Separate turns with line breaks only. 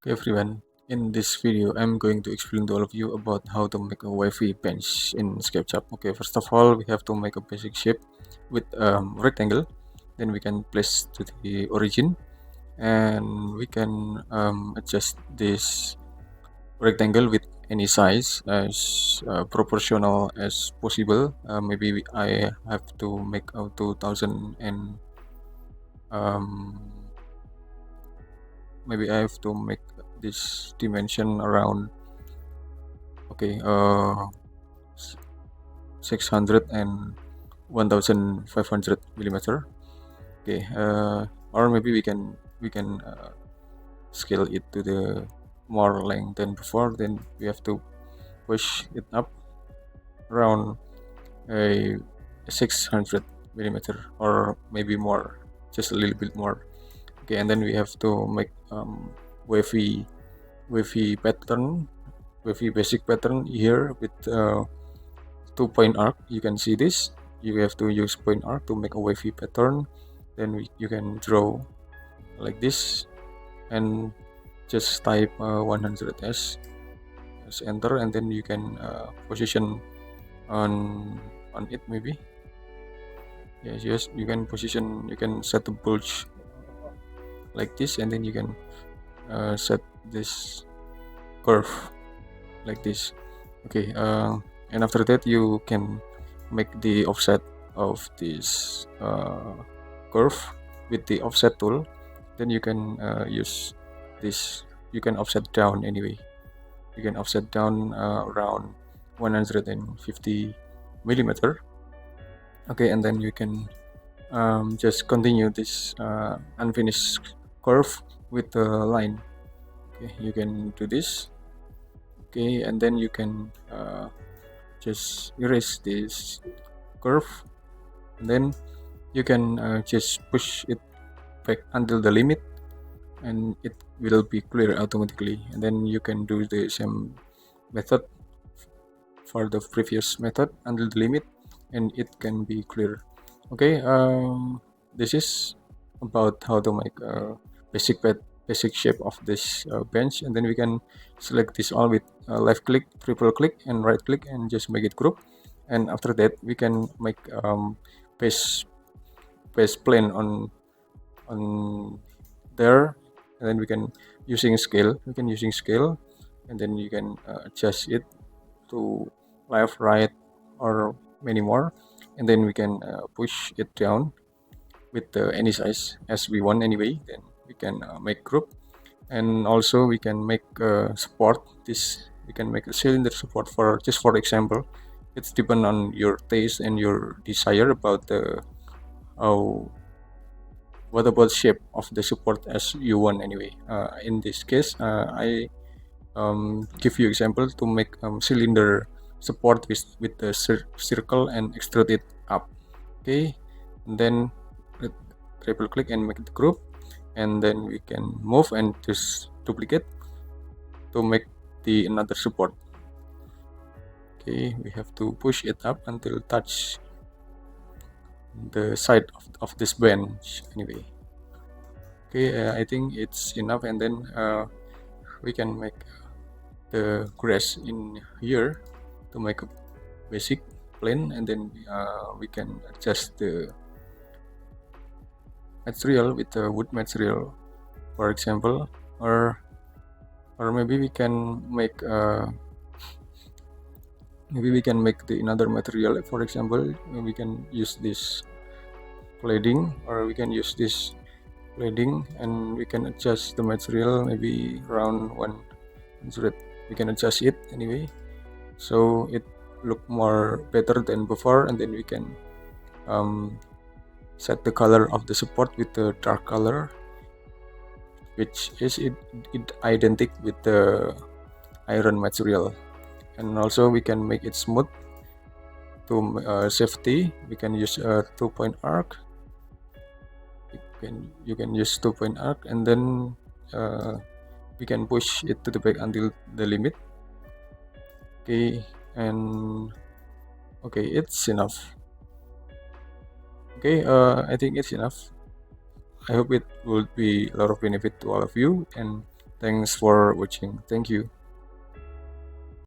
Okay everyone, in this video I'm going to explain to all of you about how to make a Wavy bench in Sketchup. Okay, first of all we have to make a basic shape with rectangle, then we can place to the origin and we can adjust this rectangle with any size as proportional as possible. I have to make a 2000 and um, maybe I have to make this dimension around 600 and 1500 millimeter. Okay, or maybe we can scale it to the more length than before. Then we have to push it up around a 600 millimeter or maybe more, just a little bit more. Okay, and then we have to make wavy wavy pattern, wavy basic pattern here with 2-point arc. You can see this. You have to use point arc to make a wavy pattern. Then you can draw like this and just type 100s as enter, and then you can position on it maybe. Yes, you can position, you can set the bulge like this, and then you can set this curve like this. Okay, and after that you can make the offset of this curve with the offset tool. Then you can use this, you can offset down anyway. You can offset down around 150 millimeter. Okay, and then you can just continue this unfinished curve with the line. Okay, you can do this. Okay, and then you can just erase this curve, and then you can just push it back until the limit, and it will be clear automatically. And then you can do the same method for the previous method until the limit, and it can be clear. Okay, this is about how to make a basic shape of this bench. And then we can select this all with left click, triple click, and right click, and just make it group. And after that we can make base plane on there, and then we can using scale, and then you can adjust it to left, right, or many more, and then we can push it down with any size as we want anyway. Then we can make group, and also we can make support this. We can make a cylinder support for, just for example. It's depend on your taste and your desire about the how what about shape of the support as you want anyway. In this case I give you example to make cylinder support with the circle and extrude it up. Okay, and then triple click and make it group, and then we can move and just duplicate to make the another support. Okay, we have to push it up until touch the side of this bench anyway. Okay, I think it's enough, and then we can make the grass in here to make a basic plane, and then we can adjust the material with the wood material, for example, or maybe we can make the another material. For example, we can use this cladding, or we can use this cladding, and we can adjust the material maybe around 100. We can adjust it anyway, so it look more better than before. And then we can set the color of the support with the dark color, which is it identical with the iron material. And also we can make it smooth to safety. We can use a 2-point arc. You can use 2-point arc, and then we can push it to the back until the limit. Okay, and okay, it's enough. Okay, I think it's enough. I hope it will be a lot of benefit to all of you, and Thanks for watching. Thank you.